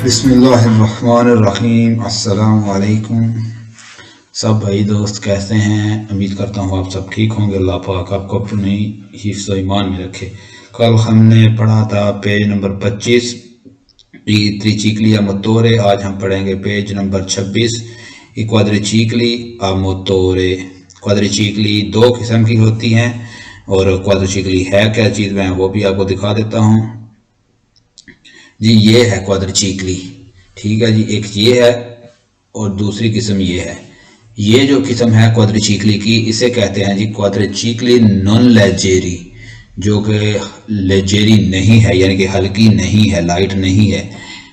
बिस्मिल्लाहिर्रहमानिर्रहीम। अस्सलाम वालेकुम। सब भाई दोस्त कैसे हैं? उम्मीद करता हूँ आप सब ठीक होंगे। अल्लाह पाक आपको अपनी हिफ्ज़ व ईमान में रखे। कल हमने पढ़ा था पेज नंबर 25 त्रिचिकली या मोतोरे। आज हम पढ़ेंगे पेज नंबर 26 क्वाद्रिचिकली आ मोतोरे। क्वाद्रिचिकली दो किस्म की होती हैं और क्वाद्रिचिकली है क्या चीज़, मैं वो भी आपको दिखा देता हूँ जी। ये है क्वाद्रिचिकली, ठीक है जी। एक ये है और दूसरी किस्म ये है। ये जो किस्म है क्वाद्रिचिकली की, इसे कहते हैं जी क्वाद्रिचिकली नॉन लेजेरी, जो कि लेजेरी नहीं है, यानी कि हल्की नहीं है, लाइट नहीं है।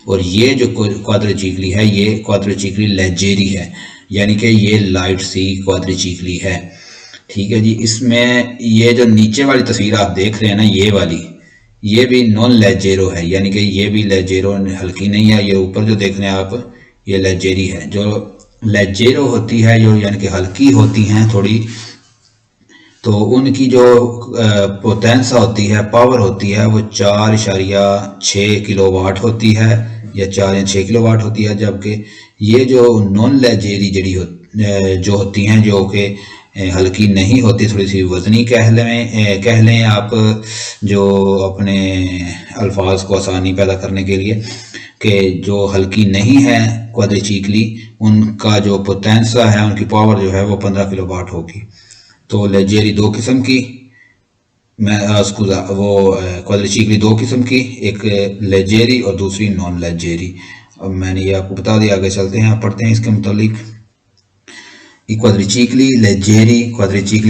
और ये जो क्वाद्रिचिकली है ये क्वाद्रिचिकली लेजेरी है, यानी कि ये लाइट सी क्वाद्रिचिकली है, ठीक है जी। इसमें ये जो नीचे वाली तस्वीर आप देख रहे हैं ना, ये वाली, ये भी नॉन लेजेरो है, यानी कि ये भी लेजेरो हल्की नहीं है। ये ऊपर जो देख रहे हैं आप, ये लेजेरी है। जो लेजेरो होती है, जो यानी कि हल्की होती हैं थोड़ी, तो उनकी जो पोटेंसा होती है, पावर होती है, वो 4.6 किलोवाट होती है, या 4 या 6 किलोवाट होती है। जबकि ये जो नॉन लेजेरी जो होती हैं, जो कि हल्की नहीं होती, थोड़ी सी वजनी कह लें आप, जो अपने अल्फाज को आसानी पैदा करने के लिए, कि जो हल्की नहीं है क्वाद्रिचिकली, उनका जो पोटेंसा है, उनकी पावर जो है वो 15 किलोवाट होगी। तो लेजेरी दो किस्म की, वो क्वाद्रिचिकली दो किस्म की, एक लेजेरी और दूसरी नॉन लेजेरी। अब मैंने ये आपको बता दिया, आगे चलते हैं, आप पढ़ते हैं इसके मुतालिक। क्वाद्रिचिकली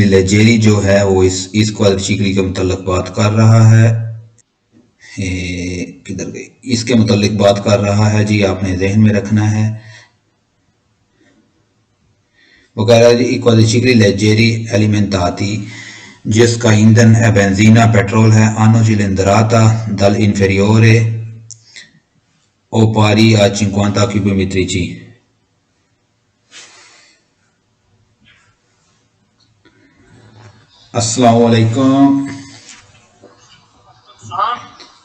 लेजेरी जो है वो इस क्वाद्रिचिकली के मुतालिक बात कर रहा है। किधर गई? इसके मुतालिक बात कर रहा है जी, आपने जहन में रखना है। वो कह रहा है जी क्वाद्रिचिकली लेजेरी एलिमेंटाती, जिसका ईंधन है बेंजीना पेट्रोल है, आनो चिलिंद्राता दल इंफेरियोरे ओ पारी आ 50 cubimetrici। अस्सलाम वालेकुम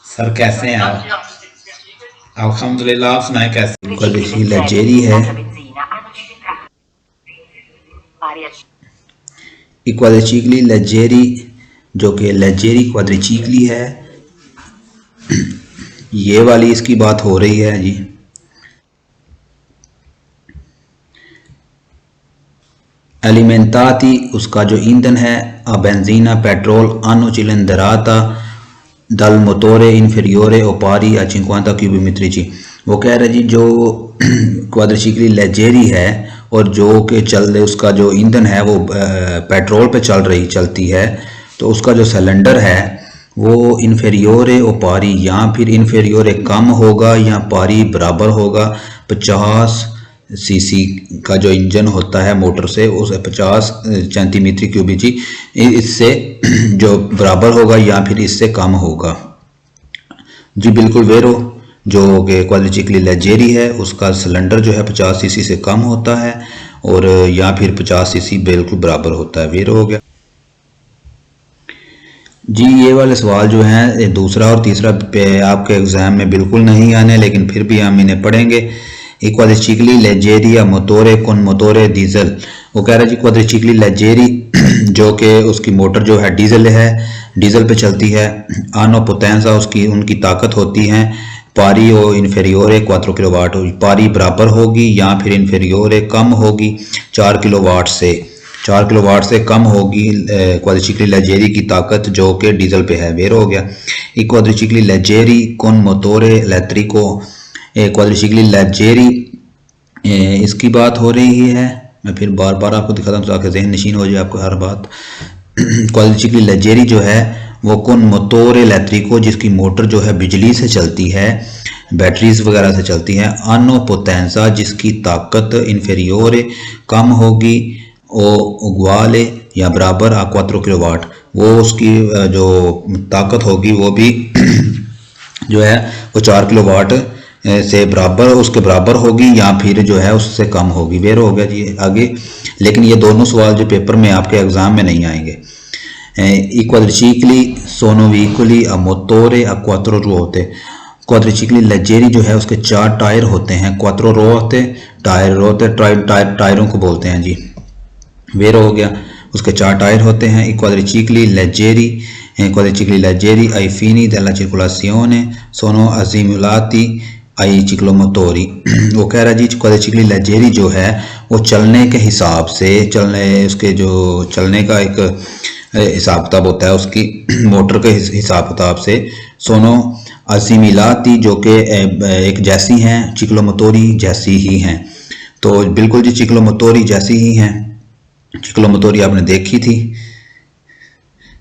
सर, कैसे हैं आप? अल्हम्दुलिल्लाह, आप सुनाए कैसे? क्वाद्रिचिकली लेजेरी है। क्वाद्रिचिकली लेजेरी, जो कि लेजेरी क्वाद्रिचिकली है, ये वाली इसकी बात हो रही है जी। एलिमेंटाती, उसका जो ईंधन है, आ बेंजीना पेट्रोल, आनो चिलिंद्राता दल मोतोरे इंफेरियोरे ओपारी आ 50 cubimetrici। वो कह रहे जी जो क्वाद्रिचिकली लेजेरी है और जो कि उसका जो ईंधन है वो पेट्रोल पे चलती है, तो उसका जो सिलेंडर है वो इंफेरियोरे ओपारी, या फिर इंफेरियोरे कम होगा या पारी बराबर होगा। 50 सीसी का जो इंजन होता है मोटर से, उस 50 सेंटीमीटर क्यूबिक, इससे जो बराबर होगा या फिर इससे कम होगा जी। बिल्कुल वेरो, जो कि क्वाद्रिचिकली लेजेरी है, उसका सिलेंडर जो है 50 सीसी से कम होता है, और या फिर 50 सीसी बिल्कुल बराबर होता है। वेरो हो गया जी। ये वाले सवाल जो हैं, दूसरा और तीसरा आपके एग्जाम में बिल्कुल नहीं आने, लेकिन फिर भी हम इन्हें पढ़ेंगे। क्वाद्रिचिकली लेजेरी या मोतोरे कौन मोतोरे डीजल। वो कह रहा है जी क्वाद्रिचिकली लेजेरी, जो कि उसकी मोटर जो है डीजल है, डीजल पे चलती है। आनो पोटेंसा, उनकी ताकत होती है, पारी और इन्फेरियोरे 4 किलोवाट। पारी बराबर होगी या फिर इन्फेरियोरे कम होगी 4 किलोवाट से, 4 किलोवाट से कम होगी क्वाद्रिचिकली लेजेरी की ताकत, जो कि डीजल पे है। वेर हो गया। क्वाद्रिचिकली लेजेरी कौन मोतोरे इलेक्ट्रिको। क्वाद्रिचिकली लेजेरी इसकी बात हो रही है। मैं फिर बार बार आपको दिखाता हूँ ताकि जहन नशीन हो जाए आपको हर बात। क्वाद्रिचिकली लेजेरी जो है वो कौन मोतोरे इलेक्ट्रिको, जिसकी मोटर जो है बिजली से चलती है, बैटरीज वगैरह से चलती है। आनो पोटेंसा, जिसकी ताकत इंफेरियोरे कम होगी, ओ उगवाले या बराबर आ 4 किलोवाट। वो उसकी जो ताकत होगी वो भी जो है वो 4 किलोवाट से बराबर, उसके बराबर होगी या फिर जो है उससे कम होगी। वेर हो गया जी आगे। लेकिन ये दोनों सवाल जो पेपर में आपके एग्जाम में नहीं आएंगे। क्वाद्रिचिकली सोनो व्हीकुली a motore a 4 ruote। क्वाड्रिचिकली लेजेरी जो है उसके 4 टायर होते हैं, क्वात्रो रो होते, टायर रो होते, टायरों को बोलते हैं जी, वेरो हो गया, उसके 4 टायर होते हैं। क्वाड्रिचिकली लेजेरी आई फिनी della circolazione sono assimilati आई चिक्लोमोटोरी। वो कह रहा जी क्वाड्रिचिकली लेजेरी जो है वो चलने के हिसाब से, उसके जो चलने का एक हिसाब किताब होता है उसकी मोटर के हिसाब किताब से, सोनो असिमिलाती जो कि एक जैसी हैं, चिक्लोमोटोरी जैसी ही हैं। तो बिल्कुल जी चिक्लोमोटोरी जैसी ही हैं। चिक्लोमोटोरी आपने देखी थी,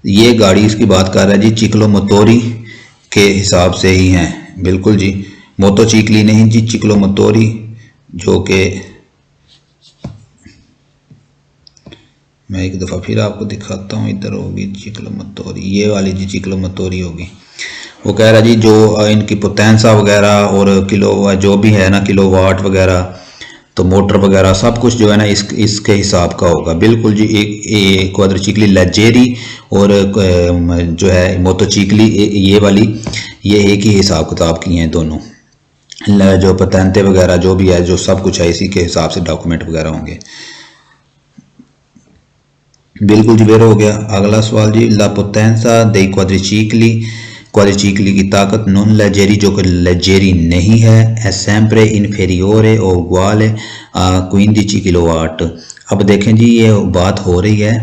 ये गाड़ी इसकी बात कर रहा है जी चिक्लोमोटोरी के हिसाब से ही हैं, बिल्कुल जी, मोटोचिकली नहीं जी, चिक्लोमोटोरी, जो कि मैं एक दफ़ा फिर आपको दिखाता हूँ, इधर होगी चिक्लोमोटोरी, ये वाली जी चिक्लोमोटोरी होगी। वो कह रहा जी जो इनकी पोटेंसा वगैरह और किलो जो भी है ना, किलोवाट वगैरह, तो मोटर वगैरह सब कुछ जो है ना इसके हिसाब का होगा, बिल्कुल जी। एक क्वाड्रिचिकली लेजेरी और जो है मोटोचिकली ये वाली, ये एक ही हिसाब किताब की हैं दोनों, जो पतेंते वगैरह जो भी है, जो सब कुछ है इसी के हिसाब से डॉक्यूमेंट वगैरह होंगे, बिल्कुल जी। वेरो हो गया। अगला सवाल जी, ला पोटेंसा दे क्वाड्रिचिकली की ताकत नॉन लेजेरी जो कि लेजेरी नहीं है, è sempre inferiore o uguale a 15 kilowatt. अब देखें जी ये बात हो रही है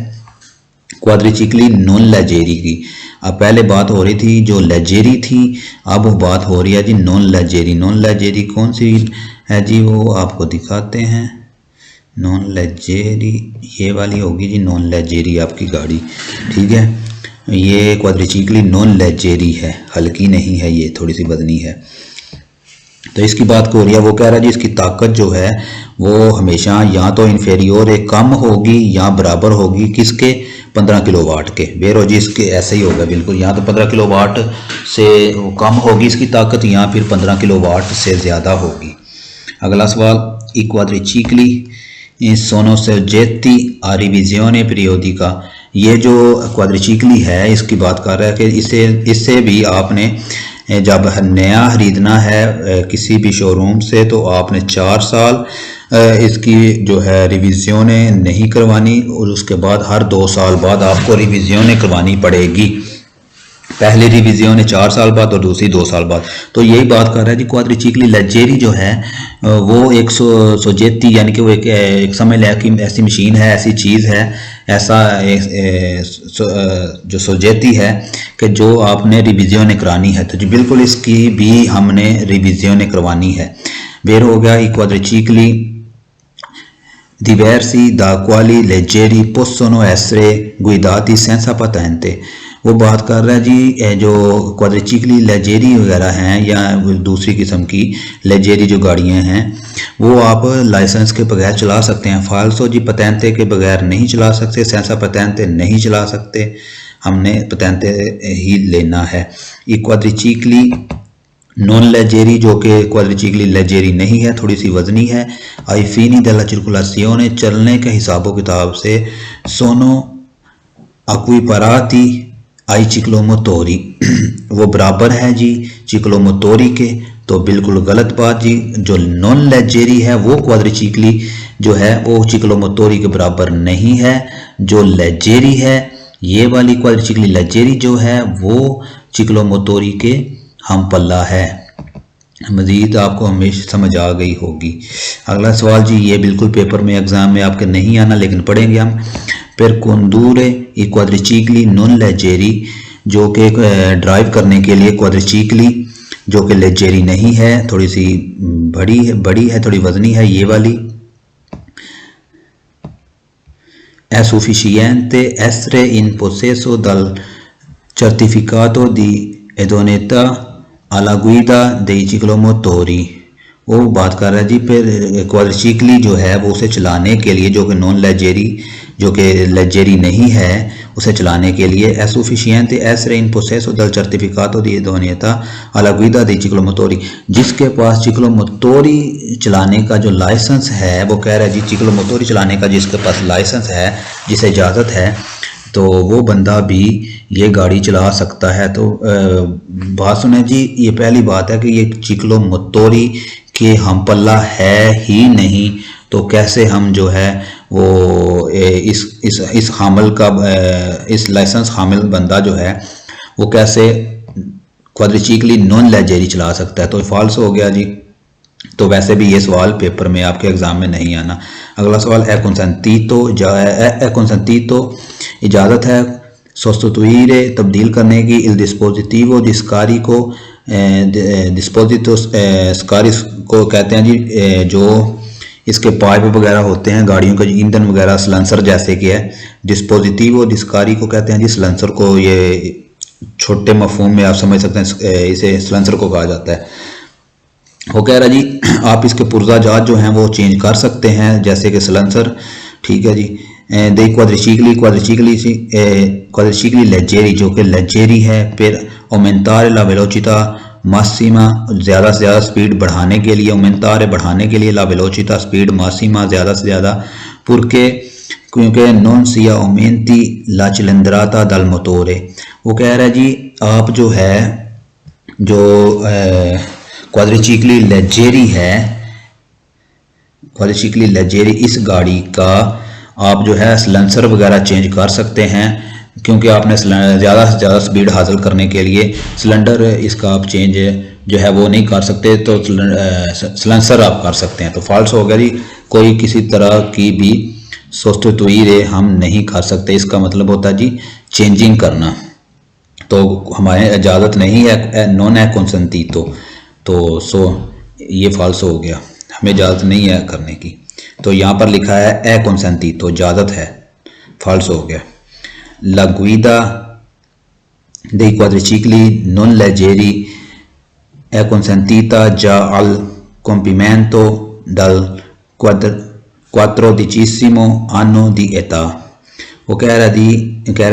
क्वाड्रिचिकली नॉन लेजेरी की। अब पहले बात हो रही थी जो लेजेरी थी, अब बात हो रही है जी नॉन लेजेरी। नॉन लेजेरी कौन सी है जी, वो आपको दिखाते हैं। नॉन लेजेरी ये वाली होगी जी, नॉन लेजेरी आपकी गाड़ी, ठीक है। ये क्वाड्रिचिकली नॉन लेजेरी है, हल्की नहीं है, ये थोड़ी सी वजनी है। तो इसकी बात हो रही है, वो कह रहा है जी इसकी ताकत जो है वो हमेशा या तो इन्फेरियोर कम होगी या बराबर होगी, किसके, 15 किलोवाट के। बेरो जी इसके ऐसे ही होगा बिल्कुल, या तो 15 किलोवाट से कम होगी इसकी ताकत, या फिर 15 किलोवाट से ज़्यादा होगी। अगला सवाल, ई क्वाड्रिचिकली सोनो सॉजेtti a revisione periodica। ये जो क्वाड्रिचिकली है इसकी बात कर रहा है कि इससे भी आपने जब नया खरीदना है किसी भी शोरूम से, तो आपने 4 साल इसकी जो है रिविज़ियोनें नहीं करवानी, और उसके बाद हर 2 साल बाद आपको रिविज़ियोनें करवानी पड़ेगी। पहली रिविज़ियोनें 4 साल बाद और दूसरी 2 साल बाद। तो यही बात कर रहा है जी क्वाड्रिचिकली लेजेरी जो है वो एक सोजेती, यानी कि वो एक समझ लिया कि ऐसी मशीन है, ऐसी चीज़ है, ऐसा जो सोजेती है कि जो आपने रिविज़ियोनें करानी है। तो जी बिल्कुल इसकी भी हमने रिविज़ियोनें करवानी है। वेर हो गया, ई क्वाड्रिचिकली diversi da quali leggeri possono essere guidati senza patente। वो बात कर रहा है जी जो क्वाड्रिचिकली लेजेरी वगैरह हैं या दूसरी किस्म की लेजेरी जो गाड़ियां हैं वो आप लाइसेंस के बगैर चला सकते हैं। फाल्सो जी पतेंते के बगैर नहीं चला सकते, सेंसा पतेंते नहीं चला सकते, हमने पतेंते ही लेना है। ये क्वाड्रिचिकली नॉन लेजेरी जो कि क्वाड्रिचिकली लेजेरी नहीं है, थोड़ी सी वजनी है। आई फिनी della circolazione चलने के हिसाबों किताब से सोनो equiparati आई चिक्लोमोटोरी वो बराबर है जी चिक्लोमोटोरी के। तो बिल्कुल गलत बात जी, जो नॉन लेजेरी है वो क्वाड्रिचिकली जो है वो चिक्लोमोटोरी के बराबर नहीं है। जो लेजेरी है ये वाली क्वाड्रिचिकली लेजेरी जो है वो चिक्लोमोटोरी के हम पल्ला है। मजीद आपको हमेशा समझ आ गई होगी। अगला सवाल जी, ये बिल्कुल पेपर में एग्जाम में आपके नहीं आना लेकिन पढ़ेंगे हम। पर condurre ई क्वाड्रिचिकली नॉन लेजेरी जो कि ड्राइव करने के लिए क्वाड्रिचिकली जो कि लेजेरी नहीं है, थोड़ी सी बड़ी है, थोड़ी वजनी है ये वाली। è sufficiente essere in possesso del certificato di idoneità alla guida dei ciclomotori। वो बात कर रहा है जी फिर क्वाड्रिचिकली जो है वो उसे चलाने के लिए जो कि नॉन लेजेरी जो कि लेजेरी नहीं है उसे चलाने के लिए è sufficiente essere in possesso del certificato di idoneità alla guida dei ciclomotori। जिसके पास चिक्लोमोटोरी चलाने का जो लाइसेंस है, वो कह रहा है जी चिक्लोमोटोरी चलाने का जिसके पास लाइसेंस है, जिसे इजाज़त है, तो वो बंदा भी ये गाड़ी चला सकता है। तो बात सुने जी, ये पहली बात है कि ये चिक्लो मोटोरी के हम पल्ला है ही नहीं, तो कैसे हम जो है वो इस हामिल का इस लाइसेंस हामिल बंदा जो है वो कैसे क्वाड्रिचिकली नॉन लेजेरी चला सकता है। तो फॉल्स हो गया जी। तो वैसे भी ये सवाल पेपर में आपके एग्जाम में नहीं आना। अगला सवाल है कंसेंटीतो इजाज़त है सोस्टिट्यूire तब्दील करने की इल डिस्पोजिटिवो डिस्कारी को डिस्पोजिटो स्कारी को कहते हैं जी, जो इसके पाइप वगैरह होते हैं गाड़ियों के ईंधन वगैरह सलेंसर जैसे कि है। डिस्पोजिटिवो डिस्कारी को कहते हैं जी सलेंसर को, ये छोटे मफहूम में आप समझ सकते हैं इसे सलेंसर को कहा जाता है। वो कह रहा जी आप इसके पुर्जा जात जो हैं वो चेंज कर सकते हैं जैसे कि सलेंसर, ठीक है जी। दे क्वाड्रिचिकली लेजेरी जो कि लेजेरी है। फिर aumentare la velocità massima ज़्यादा से ज़्यादा स्पीड बढ़ाने के लिए, aumentare बढ़ाने के लिए, la velocità स्पीड massima ज़्यादा से ज़्यादा, पुरके क्योंकि non sia aumenti la cilindrata dal motore। वो कह रहा है जी आप जो है जो क्वाड्रिचिकली लेजेरी है, क्वाड्रिचिकली लेजेरी इस गाड़ी का आप जो है सलेंसर वगैरह चेंज कर सकते हैं, क्योंकि आपने ज़्यादा से ज़्यादा स्पीड हासिल करने के लिए सिलेंडर इसका आप चेंज जो है वो नहीं कर सकते, तो सलेंसर आप कर सकते हैं। तो फॉल्स हो गया जी, कोई किसी तरह की भी सोस्टिट्यूire हम नहीं कर सकते। इसका मतलब होता है जी चेंजिंग करना, तो हमारे इजाज़त नहीं है, नॉन है कंसेंटीतो। तो सो ये फॉल्स हो गया, हमें इजाज़त नहीं है करने की। तो यहाँ पर लिखा है ए कंसेंटीतो इजाज़त है, फॉल्स हो गया। La guida dei quadricicli non leggeri è consentita già al compimento dal 14° anno di età। वो कह रहा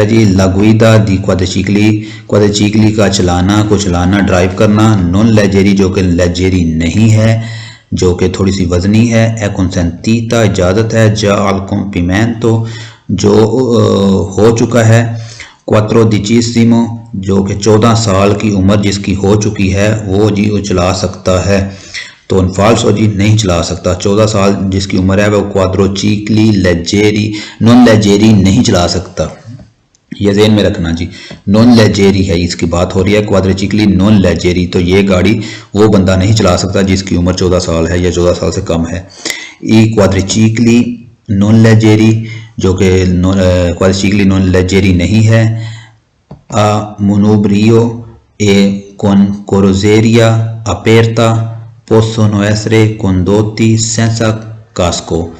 जी ला गुइदा दी क्वाड्रिचिकली का चलाना को चलाना ड्राइव करना नॉन लेजेरी जो कि लेजेरी नहीं है, जो कि थोड़ी सी वजनी है। ए कंसेंटीता इजाज़त है, जा अल कॉम्पिमेंटो जो हो चुका है, क्वात्रोडिचिसिमो जो कि 14 साल की उम्र जिसकी हो चुकी है वो जी वो चला सकता है। तो फॉल्स हो जी नहीं चला सकता, 14 साल जिसकी उम्र है वो क्वाड्रिचिकली लेजेरी नॉन लेजेरी नहीं चला सकता। ये ज़हन में रखना जी, नॉन लेजेरी है इसकी बात हो रही है, क्वाड्रिचिकली नॉन लेजेरी, तो ये गाड़ी वो बंदा नहीं चला सकता जिसकी उम्र 14 साल है या 14 साल से कम है। ई क्वाड्रिचिकली नॉन लेजेरी जो कि क्वाड्रिचिकली नॉन लेजेरी नहीं है। आ मोनोब्रियो ए con carrozzeria aperta possono essere condotti senza casco।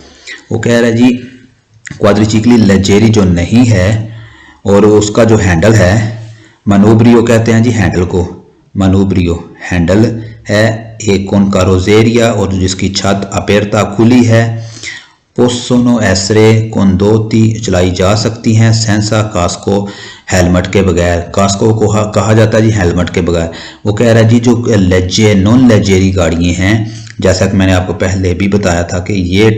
वो कह रहा है जी क्वाड्रिचिकली लेजेरी जो नहीं है और उसका जो हैंडल है, मनोब्रियो कहते हैं जी हैंडल को, मनोब्रियो हैंडल है, एक कौन कारोजेरिया और जिसकी छत अपेरता खुली है, पोसोनो एसरे कोंदोती चलाई जा सकती हैं, सेंसा कास्को हेलमेट के बगैर, कास्को को कहा जाता है जी हेलमेट के बगैर। वो कह रहा है जी जो नॉन लेजेरी गाड़ियाँ हैं, जैसा कि मैंने आपको पहले भी बताया था कि ये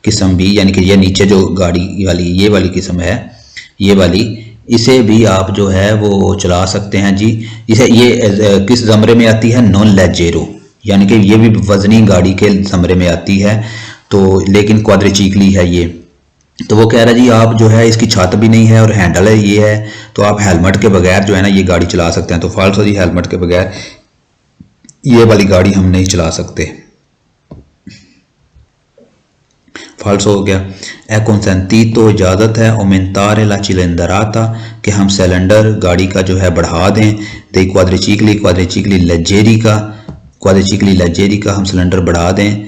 किस्म भी यानी कि ये नीचे जो गाड़ी वाली ये वाली किस्म है, ये वाली, इसे भी आप जो है वो चला सकते हैं जी। इसे ये किस ज़मरे में आती है, नॉन लेजेरो, यानी कि ये भी वजनी गाड़ी के ज़मरे में आती है, तो लेकिन क्वाड्रिचिकली है ये। तो वो कह रहा है जी आप जो है इसकी छत भी नहीं है और हैंडल है ये है, तो आप हेलमेट के बगैर जो है ना ये गाड़ी चला सकते हैं। तो फॉल्स हो जी, हेलमेट के बगैर ये वाली गाड़ी हम नहीं चला सकते, फॉल्स हो गया। ए कंसेंटीतो इजाज़त है aumentare la cilindrata कि हम सिलेंडर गाड़ी का जो है बढ़ा दें, दे क्वाड्रिचिकली लेजेरी का हम सिलेंडर बढ़ा दें,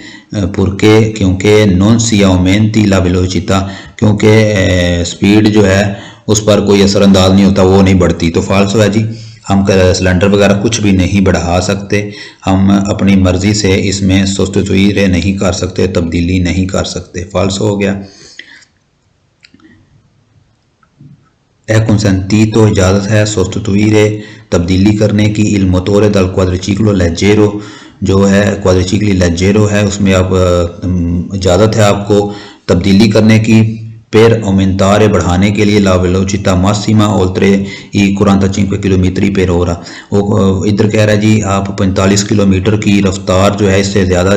पुरके क्योंकि नॉन सी aumenti la velocità क्योंकि स्पीड जो है उस पर कोई असरअंदाज नहीं होता, वो नहीं बढ़ती। तो फॉल्स है जी, हम सिलेंडर वगैरह कुछ भी नहीं बढ़ा सकते, हम अपनी मर्जी से इसमें सोस्टिट्यूire नहीं कर सकते, तब्दीली नहीं कर सकते, फॉल्स हो गया। ए कंसेंटीतो इजाज़त है सोस्टिट्यूire तब्दीली करने की, इल मोटोरे दल क्वाड्रिचिकलो लेजेरो जो है क्वाड्रिचिकली लेजेरो है उसमें आप इजाज़त है आपको तब्दीली करने की, per aumentare बढ़ाने के लिए la velocità massima oltre i 45 kilometre per ora। वो इधर कह रहा है जी आप 45 किलोमीटर की रफ्तार जो है इससे ज़्यादा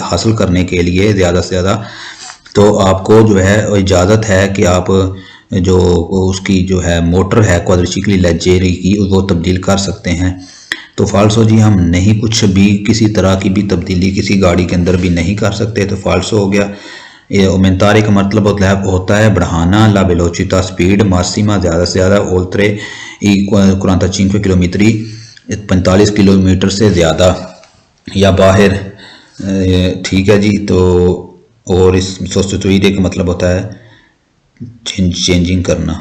हासिल करने के लिए ज़्यादा से ज़्यादा तो आपको जो है इजाज़त है कि आप जो उसकी जो है मोटर है क्वाड्रिसिकली लेजेरी की वो तब्दील कर सकते हैं। तो फाल्सो जी हम नहीं कुछ भी किसी तरह की भी तब्दीली किसी गाड़ी के अंदर भी नहीं कर सकते, तो फाल्सो हो गया। aumentare का मतलब होता है बढ़ाना, ला वेलोसिटा स्पीड, मासिमा ज़्यादा से ज़्यादा, ओल्ट्रे ई 45 किलोमीटर 45 किलोमीटर से ज़्यादा या बाहर। ठीक है जी। तो और इस सोस्टिट्यूire का मतलब होता है चेंजिंग करना।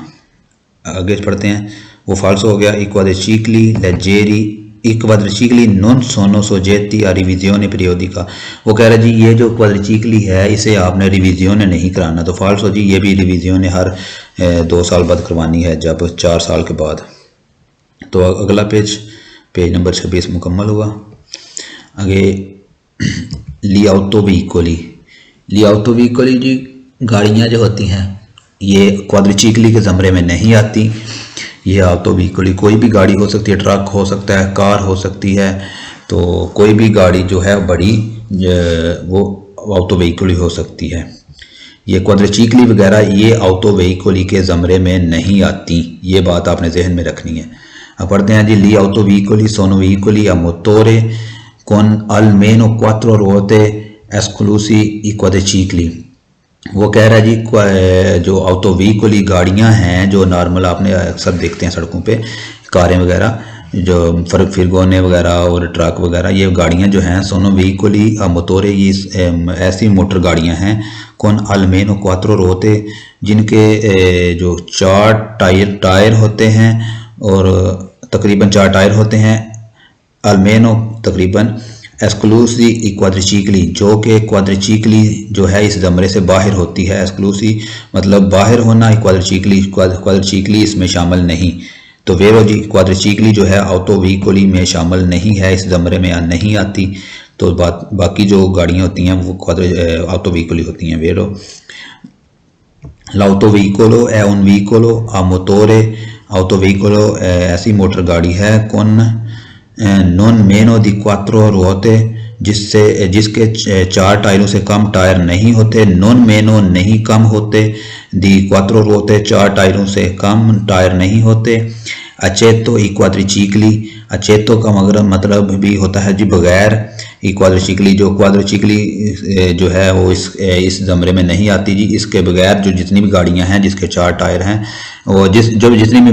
आगे पढ़ते हैं। वो फाल्सो हो गया। इक्वाड्रिसिकली लेजेरी इक्वाड्रिसिकली नॉन सोनो सोजेती आ रिविजियोने पीरियोडिका। वो कह रहा है जी ये जो क्वाड्रिसिकली है इसे आपने रिविजियोने नहीं कराना। तो फाल्सो जी ये भी रिविजियोने हर 2 साल बाद करवानी है, जब 4 साल के बाद। तो अगला पेज नंबर 26 मुकम्मल हुआ। आगे लियाउतो व्हीकली जी गाड़ियाँ जो होती हैं ये क्वाड्रिसिकली के ज़मरे में नहीं आती। ये ऑटो व्हीकल कोई भी गाड़ी हो सकती है, ट्रक हो सकता है, कार हो सकती है, तो कोई भी गाड़ी जो है बड़ी वो ऑटो व्हीकल हो सकती है। ये क्वाड्रिसिकली वगैरह ये ऑटो व्हीकल के ज़मरे में नहीं आती, ये बात आपने जहन में रखनी है। अब पढ़ते हैं जी। ली ऑटो व्हीकल सोनो व्हीकल या मोटोरे con almeno 4 ruote esclusi i quadricicli। वो कह रहा है जी जो ऑटो व्हीकल गाड़ियाँ हैं जो नॉर्मल आपने अक्सर देखते हैं सड़कों पे, कारें वगैरह जो फिरगोने वगैरह और ट्रक वगैरह, ये गाड़ियाँ जो हैं सोनो व्हीकल मोटोरे ये ऐसी मोटर गाड़ियाँ हैं कौन अल्मेनो 4 रोते जिनके जो 4 टायर होते हैं और तकरीबन 4 टायर होते हैं। अल्मेनो तकरीबन एक्सक्लूसी क्वाड्रिसिकली जो कि क्वाड्रिसिकली जो है इस ज़मरे से बाहर होती है। एक्सक्लूसी मतलब बाहर होना, क्वाड्रिसिकली इसमें शामिल नहीं। तो वेरो जी क्वाड्रिसिकली जो है ऑटो व्हीकल में शामिल नहीं है, इस ज़मरे में नहीं आती। तो बाकी जो गाड़ियाँ होती हैं वो ऑटो व्हीकल होती हैं। वेरो l'auto veicolo è un veicolo a motore auto veicolo ऐसी मोटर गाड़ी है कौन नॉन मेनो दी 4 रुओते जिसके 4 टायरों से कम टायर नहीं होते। नॉन मेनो नहीं कम होते, दी 4 रुओते 4 टायरों से कम टायर नहीं होते। अचेतो ई क्वाड्रिसिकली, अचेतो का मतलब भी होता है जी बगैर। ई क्वाड्रिसिकली जो क्वाड्रिसिकली जो है वो इस ज़मरे में नहीं आती जी। इसके बगैर जो जितनी भी गाड़ियां हैं जिसके 4 टायर हैं वो जितनी भी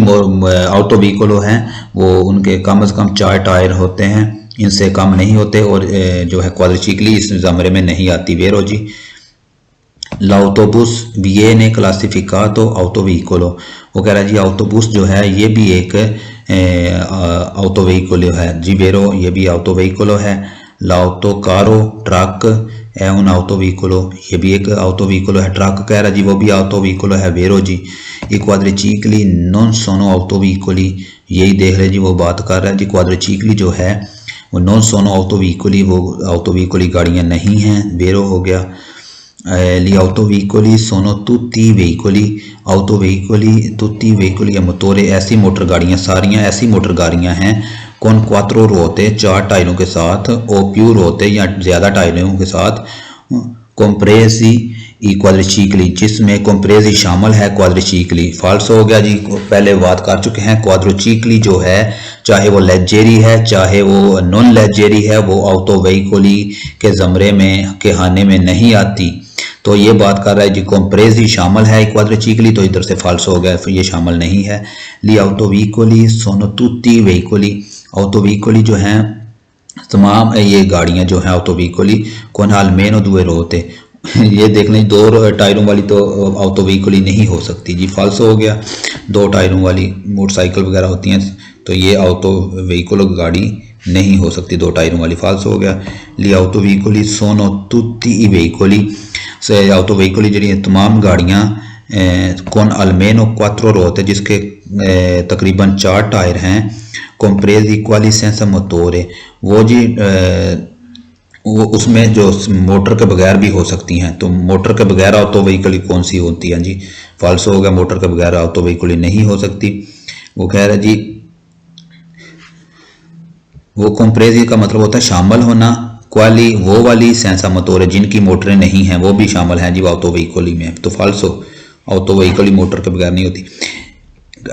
ऑटो व्हीकल हैं वो उनके कम से कम 4 टायर होते हैं, इनसे कम नहीं होते और जो है क्वाड्रिसिकली इस ज़मरे में नहीं आती। वेरो जी l'autobus viene classificato auto veicolo। वो कह रहा है जी ऑटोबूस जो है ये भी एक ऑटो व्हीकल है जी। वेरो ये भी ऑटो व्हीकल है। l'autocarro ट्रक है उन ऑटो व्हीकल, ये भी एक ऑटो व्हीकल है। ट्रक कह रहा जी वो भी ऑटो व्हीकल है। वेरो जी ये क्वाड्रिसिकली नॉन सोनो ऑटो व्हीकल, यही देख रहे जी वो बात कर रहा है जी क्वाड्रिसिकली जो है वो नॉन सोनो ऑटो व्हीकल, वो ऑटो व्हीकल गाड़ियाँ नहीं हैं। वेरो हो गया। gli autovehicoli sono tutti veicoli auto veicoli tutti veicoli या मोटोरे ऐसी मोटर गाड़ियाँ सारियाँ ऐसी मोटर गाड़ियाँ हैं कौन 4 रोते 4 टायरों के साथ और प्यूर होते या ज़्यादा टायरों के साथ कॉम्प्रेसी ई क्वाड्रिसिकली जिसमें कॉम्प्रेसी शामिल है क्वाड्रिसिकली। फाल्सो हो गया जी। पहले बात कर चुके हैं क्वाड्रिसिकली जो है चाहे वो लेजेरी है चाहे वो नॉन लेजेरी है वो ऑटो व्हीकल के ज़मरे में के हाने में नहीं आती। तो ये बात कर रहा है जी कॉम्प्रेसी शामिल है क्वाड्रिसिकली, तो इधर से फाल्सो हो गया, ये शामिल नहीं है। ली ऑटो व्हीकल सोनो तुtti व्हीकल, ऑटो व्हीकल जो हैं तमाम ये गाड़ियाँ जो हैं ऑटो व्हीकल कौन almeno 2 रोते, ये देख लें 2 टायरों वाली तो ऑटो व्हीकल ही नहीं हो सकती जी। फाल्सो हो गया। 2 टायरों वाली मोटरसाइकिल वगैरह होती हैं तो ये ऑटो व्हीकल गाड़ी नहीं हो सकती 2 टायरों वाली। फाल्सो हो गया। ली ऑटो व्हीकल सोनो तुtti i veicoli से ऑटो व्हीकल जी तमाम गाड़ियाँ कौन अल्मेनो 4 रोते जिसके तकरीबन 4 टायर हैं। कॉम्प्रेसी क्वाली सेंसा मोटोरे वो जी वो उसमें जो मोटर के बगैर भी हो सकती हैं। तो मोटर के बगैर ऑटो व्हीकल कौन सी होती है जी? फॉल्स हो गया, मोटर के बगैर ऑटो व्हीकल नहीं हो सकती। वो कह रहा है जी वो कंप्रेस का मतलब होता है शामिल होना। क्वाली वो वाली सेंसा मोटोरे जिनकी मोटरें नहीं हैं वो भी शामिल हैं जी ऑटो व्हीकल में। तो फॉल्स हो, ऑटो व्हीकल मोटर के बगैर नहीं होती।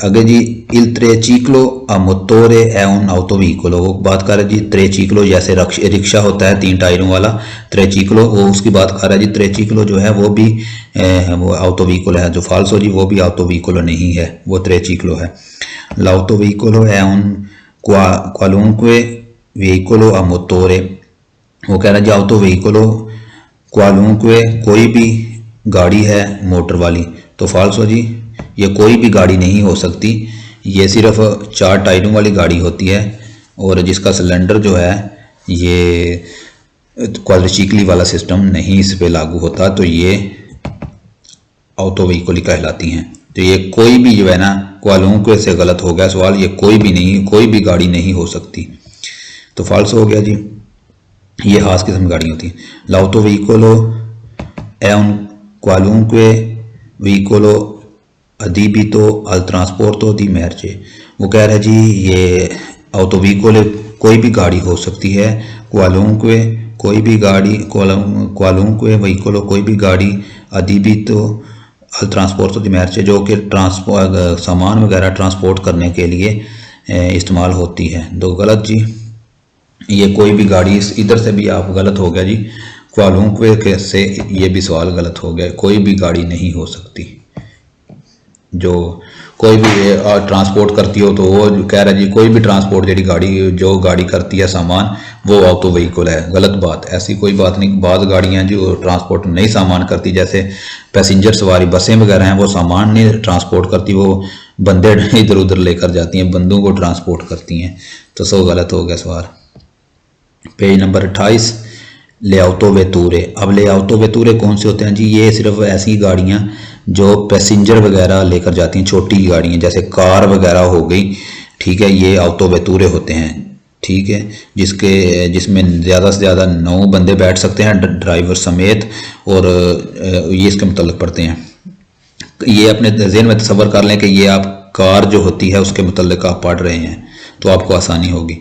आगे जी इल त्रेचिक्लो a motore è un autovicolo, वो बात कर रहे जी त्रेचिक्लो जैसे रिक्शा होता है 3 टायरों वाला, त्रेचिक्लो वो उसकी बात कर रहा है जी। त्रेचिक्लो जो है वो भी वो autovicolo है। जो फाल्सो जी वो भी autovicolo नहीं है, वो त्रेचिक्लो है। l'autovicolo è un qualunque veicolo a motore, वो कह रहा है जी autovicolo qualunque कोई भी गाड़ी है मोटर वाली। तो फाल्सो जी ये कोई भी गाड़ी नहीं हो सकती, ये सिर्फ 4 टायरों वाली गाड़ी होती है और जिसका सिलेंडर जो है ये क्वाड्रिचिकली वाला सिस्टम नहीं इस पे लागू होता, तो ये ऑटो व्हीकल कहलाती हैं। तो ये कोई भी जो है ना क्वालुंक्वे से गलत हो गया सवाल, ये कोई भी नहीं, कोई भी गाड़ी नहीं हो सकती। तो फाल्स हो गया जी, ये खास किस्म की गाड़ी होती है। l'auto veicolo è un qualunque veicolo adibito al trasporto di merci, वो कह रहा है जी ये ऑटो व्हीकल कोई भी गाड़ी हो सकती है। qualunque कोई भी गाड़ी, qualunque veicolo कोई भी गाड़ी, adibito al trasporto di merci जो कि ट्रांसपोर्ट सामान वगैरह ट्रांसपोर्ट करने के लिए इस्तेमाल होती है। तो गलत जी, ये कोई भी गाड़ी, इधर से भी आप गलत हो गया जी। क्वालुंक्वे से ये भी सवाल गलत हो गया, कोई भी गाड़ी नहीं हो सकती जो कोई भी ट्रांसपोर्ट करती हो। तो वो कह रहा है जी कोई भी ट्रांसपोर्ट जी गाड़ी जो गाड़ी करती है सामान वो ऑटो व्हीकल है। गलत बात, ऐसी कोई बात नहीं। बाद गाड़ियां जो ट्रांसपोर्ट नहीं सामान करती, जैसे पैसेंजर सवारी बसें वगैरह हैं, वो सामान नहीं ट्रांसपोर्ट करती, वो बंदे इधर उधर लेकर जाती हैं, बंदों को ट्रांसपोर्ट करती हैं। तो सो गलत हो गया सवाल। पेज नंबर 28 ले ऑटो वेतूरे। अब ले ऑटो वेतूरे कौन से होते हैं जी? ये सिर्फ ऐसी गाड़ियां जो पैसेंजर वगैरह लेकर जाती हैं, छोटी गाड़ियां जैसे कार वगैरह हो गई, ठीक है, ये ऑटो वेतूरे होते हैं, ठीक है, जिसमें ज़्यादा से ज़्यादा 9 बंदे बैठ सकते हैं ड्राइवर समेत, और ये इसके मतलब पढ़ते हैं। ये अपने ज़हन में तसव्वुर कर लें कि ये आप कार जो होती है उसके मतलब आप पढ़ रहे हैं, तो आपको आसानी होगी।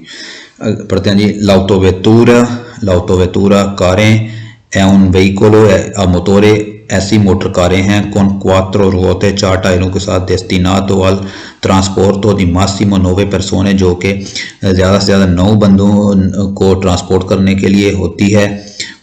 पढ़ते हैं जी l'auto vettura कारें, è un veicolo a motore ऐसी मोटर कारें हैं con 4 ruote 4 टायरों के साथ, destinato al trasporto di massimo 9 persone जो कि ज़्यादा से ज़्यादा 9 बंदों को ट्रांसपोर्ट करने के लिए होती है।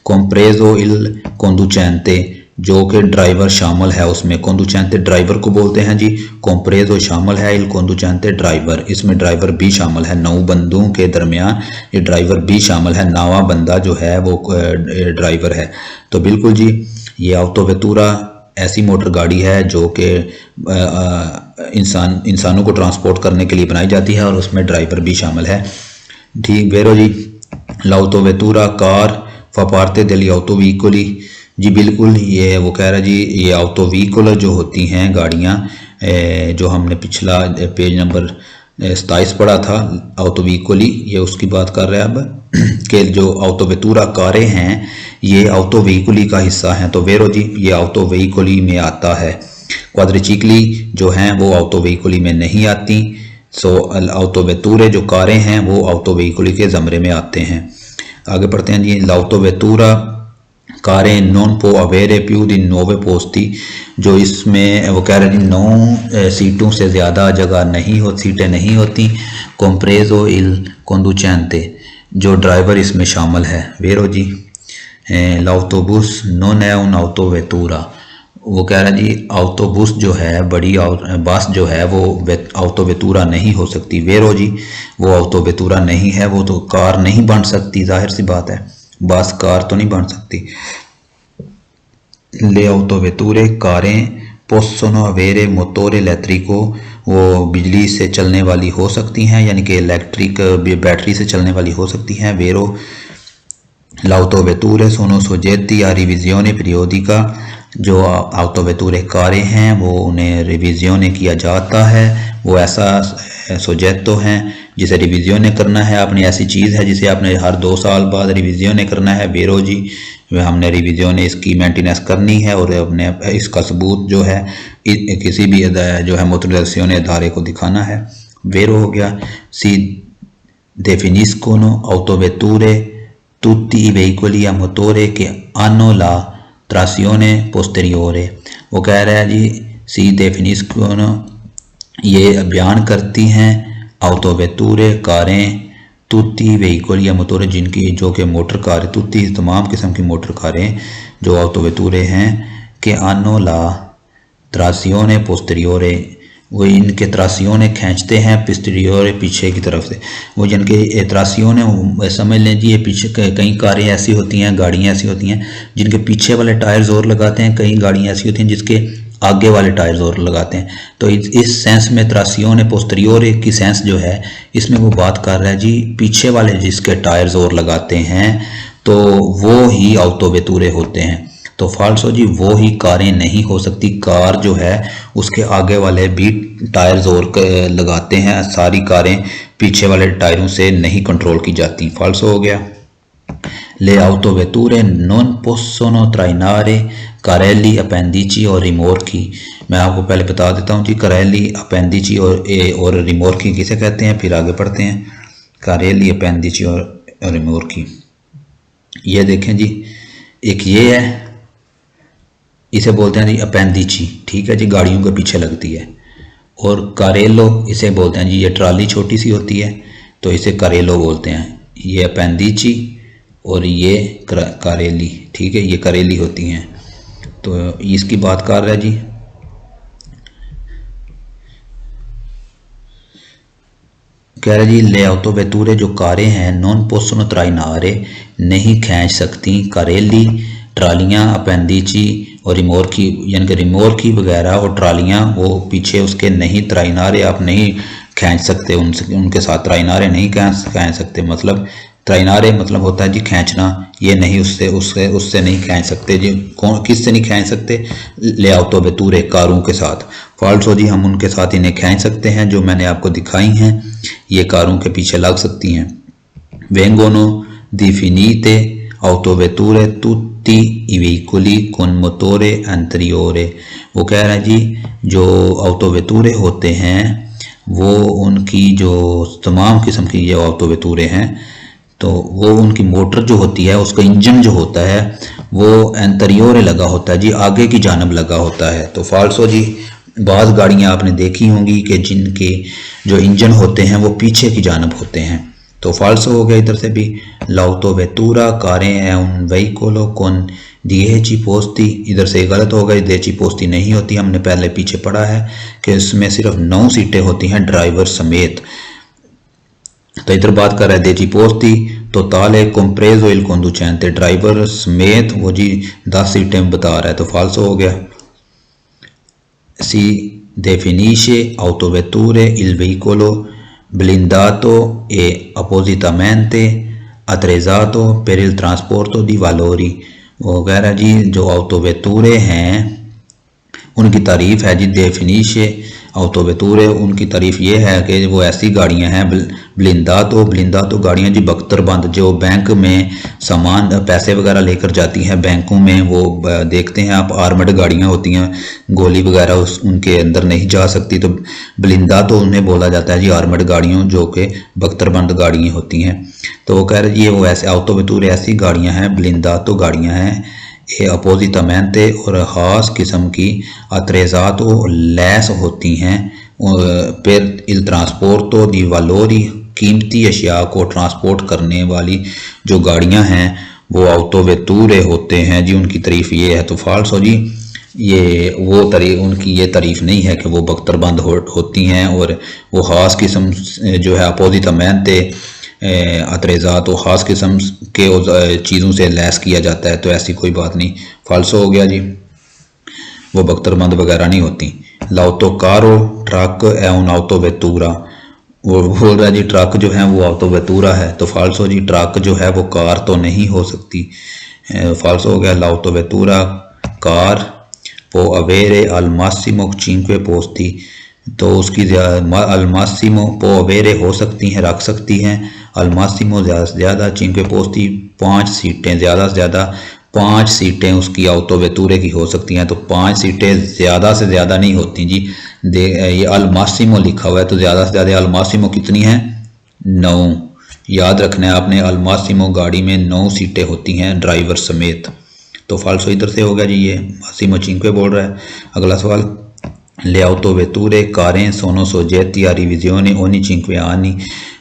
compreso il conducente जो कि ड्राइवर शामिल है उसमें, conducente ड्राइवर को बोलते हैं जी, compreso शामिल है, il conducente ड्राइवर, इसमें ड्राइवर भी शामिल है। 9 बंदों के दरमियान ये ड्राइवर भी शामिल है, 9वां बंदा जो है वो ड्राइवर है। तो बिल्कुल जी, ये ऑटो वेतूरा ऐसी मोटर गाड़ी है जो कि इंसानों को ट्रांसपोर्ट करने के लिए बनाई जाती है और उसमें ड्राइवर भी शामिल है। ठीक वेरो जी, l'auto vettura car fa parte degli auto veicoli, जी बिल्कुल, ये वो कह रहा है जी ये ऑटो व्हीकल जो होती हैं गाड़ियाँ, जो हमने पिछला पेज नंबर 27 पढ़ा था ऑटो व्हीकली, ये उसकी बात कर रहे हैं अब कि जो ऑटो वेतूरा कारें हैं ये ऑटो व्हीकली का हिस्सा हैं। तो वेरो जी ये ऑटो व्हीकली में आता है, क्वाड्रिचिकली जो हैं वो ऑटो व्हीकली में नहीं आती। सो ऑटो वेतूरे जो कारें हैं वो ऑटो व्हीकली के ज़मरे में आते हैं। आगे पढ़ते हैं जी, l'auto vettura कारें non può avere più di 9 posti, जो इसमें वो कह रहे हैं 9 सीटों से ज़्यादा जगह नहीं हो, सीटें नहीं होती। compreso il conducente जो ड्राइवर इसमें शामिल है। वेरो जी l'autobus non è un auto vettura, वो कह रहा है जी ऑटोबुस जो है, बड़ी बस जो है वो ऑटो वेतूरा नहीं हो सकती। वेरो जी वो ऑटो वेतूरा नहीं है, वो तो कार नहीं बन सकती, जाहिर सी बात है, बस कार तो नहीं बन सकती। ले ऑटो वेतूरे कारें possono avere motore elettrico, वो बिजली से चलने वाली हो सकती हैं, यानी कि इलेक्ट्रिक बैटरी से चलने वाली हो सकती हैं। वेरो l'auto vetture sono soggetti a revisione periodica, जो ऑटो वेतूरे कारें हैं वो उन्हें रिविज़न किया जाता है, वो ऐसा सोजेतो हैं जिसे रिविज़ियोने करना है आपने, ऐसी चीज़ है जिसे आपने हर 2 साल बाद रिविज़ियोने करना है। बेरो जी हमने रिविज़ियोने इसकी मेंटेनेंस करनी है और अपने इसका सबूत जो है किसी भी जो है मोटरिज़ाzione इदारे को दिखाना है। बेरो हो गया। सी definiscono autovetture tutti i veicoli a motore che hanno la trazione posteriore। वो कह रहा है जी सी definiscono ये बयान करती हैं autovetture कारें तुत्ती veicoli a motore जिनकी जो कि मोटर कार तुत्ती तमाम किस्म की मोटर कारें जो autovetture हैं कि hanno la trazione posteriore वो इनके त्रासियोने खींचते हैं पोस्टीरियर पीछे की तरफ से। वो जिनके त्रासियोने समझ लें जी ये पीछे कई कारें ऐसी होती हैं, गाड़ियाँ ऐसी होती हैं जिनके पीछे वाले टायर जोर लगाते हैं, कई गाड़ियाँ ऐसी होती हैं जिसके आगे वाले टायर जोर लगाते हैं। तो इस सेंस में त्रासियोने पोस्टीरियर की सेंस जो है इसमें वो बात कर रहा है जी पीछे वाले जिसके टायर जोर लगाते हैं तो वो ही autovetture होते हैं। तो फाल्सो जी वो ही कारें नहीं हो सकती, कार जो है उसके आगे वाले भी टायर जोर लगाते हैं, सारी कारें पीछे वाले टायरों से नहीं कंट्रोल की जाती। फाल्सो हो गया। ले autovetture non possono trainare carrelli appendici और rimorchi। मैं आपको पहले बता देता हूँ जी carrelli appendici और rimorchi किसे कहते हैं, फिर आगे पढ़ते हैं। carrelli appendici और rimorchi ये देखें जी, एक ये है इसे बोलते हैं जी अपेंडिची, ठीक है जी, गाड़ियों के पीछे लगती है। और कारेलो इसे बोलते हैं जी, ये ट्राली छोटी सी होती है तो इसे कारेलो बोलते हैं। ये अपेंडिची और ये कारेली, ठीक है, ये करेली होती हैं। तो इसकी बात कर रहा है जी। कह रहे जी ले autovetture जो कारें हैं नॉन possono trainare नहीं खींच सकती कारेली ट्रालियाँ अपेंडिची और रिमोर्की यानी कि रिमोर्की वगैरह और ट्रालियाँ वो पीछे उसके नहीं त्राइनारे आप नहीं खींच सकते, उनके साथ त्राइनारे नहीं खींच सकते। मतलब त्राइनारे मतलब होता है जी खींचना, ये नहीं उससे नहीं खींच सकते जी। कौन किससे नहीं खींच सकते? ले autovetture कारों के साथ। फाल्सो जी हम उनके साथ इन्हें खींच सकते हैं जो मैंने आपको दिखाई हैं, ये कारों के पीछे लग सकती हैं। vengono definite autovetture tutti i veicoli con motore anteriore। वो कह रहा है जी जो autovetture होते हैं वो उनकी जो तमाम किस्म की जो autovetture हैं तो वो उनकी मोटर जो होती है उसका इंजन जो होता है वो एंतरियोरे लगा होता है जी, आगे की जानब लगा होता है। तो फाल्सो जी बाज़ गाड़ियाँ आपने देखी होंगी कि जिनके जो इंजन होते हैं वो पीछे की जानब होते हैं। तो फाल्सो हो गया इधर से भी। l'autovettura कारें हैं उन veicolo con 10 posti, इधर से गलत हो गई, 10 posti नहीं होती, हमने पहले पीछे पढ़ा है कि इसमें सिर्फ 9 सीटें होती हैं ड्राइवर समेत। तो इधर बात कर रहा है 10 posti totale compreso il conducente, driver समेत वो जी 10 सीटें बता रहा है। तो फाल्सो हो गया। si definisce autovetture il veicolo blindato e appositamente attrezzato per il trasporto di valori। वो कह रहा है जी जो autovetture हैं उनकी तारीफ है जी definisce autovetture, उनकी तारीफ ये है कि वो ऐसी गाड़ियां हैं ब्लिंदातो गाड़ियां जी बख्तरबंद, जो बैंक में सामान पैसे वगैरह लेकर जाती हैं बैंकों में, वो देखते हैं आप आर्मड गाड़ियां होती हैं, गोली वगैरह उनके अंदर नहीं जा सकती, तो ब्लिंदातो उन्हें बोला जाता है जी आर्मड गाड़ियों जो कि बख्तरबंद गाड़ियाँ होती हैं। तो वो कह रहे जी वो ऐसे autovetture ऐसी गाड़ियाँ हैं, ब्लिंदातो गाड़ियाँ हैं, ये अपोजिटमेंटे और ख़ास किस्म की अतरेज़ातो लैस होती हैं फिर इल ट्रांसपोर्टो दी वालोरी, कीमती अशिया को ट्रांसपोर्ट करने वाली जो गाड़ियां हैं वो autovetture होते हैं जी, उनकी तारीफ ये है। तो फाल्सो जी ये वो तारीफ उनकी ये तारीफ नहीं है कि वो बख्तरबंद होती हैं और वो ख़ास किस्म जो है अपोजिटमेंटे अतरेज़ात तो ख़ास किस्म के चीज़ों से लैस किया जाता है, तो ऐसी कोई बात नहीं। फाल्सो हो गया जी, वो बख्तरबंद वगैरह नहीं होती। l'autocarro ट्रक है उन autovettura, वो बोल रहा है जी ट्रक जो है वो autovettura है। तो फाल्सो जी ट्रक जो है वो कार तो नहीं हो सकती। फाल्सो हो गया l'autovettura car può avere al massimo 5 posti, तो उसकी अल्मासिमो पोवेरे हो सकती हैं, रख सकती हैं। अल्मासिमो ज़्यादा से ज़्यादा चिंक्वे पोस्ती 5 सीटें, ज़्यादा से ज़्यादा 5 सीटें उसकी ऑटो वेतूरे की हो सकती हैं। तो 5 सीटें ज़्यादा से ज़्यादा नहीं होती जी। ये अल्मासिमो लिखा हुआ है तो ज़्यादा से ज़्यादा अल्मासिमो कितनी हैं? 9। याद रखना है आपने, अल्मासिमो गाड़ी में 9 सीटें होती हैं ड्राइवर समेत। तो फाल्सो इधर से हो गया जी, ये मासिमो चिंक्वे बोल रहा है। अगला सवाल, ले ऑटो वेतूरे कारें सोनो सोजेती या रिविजियोने ओनी चिंक्वे आनी।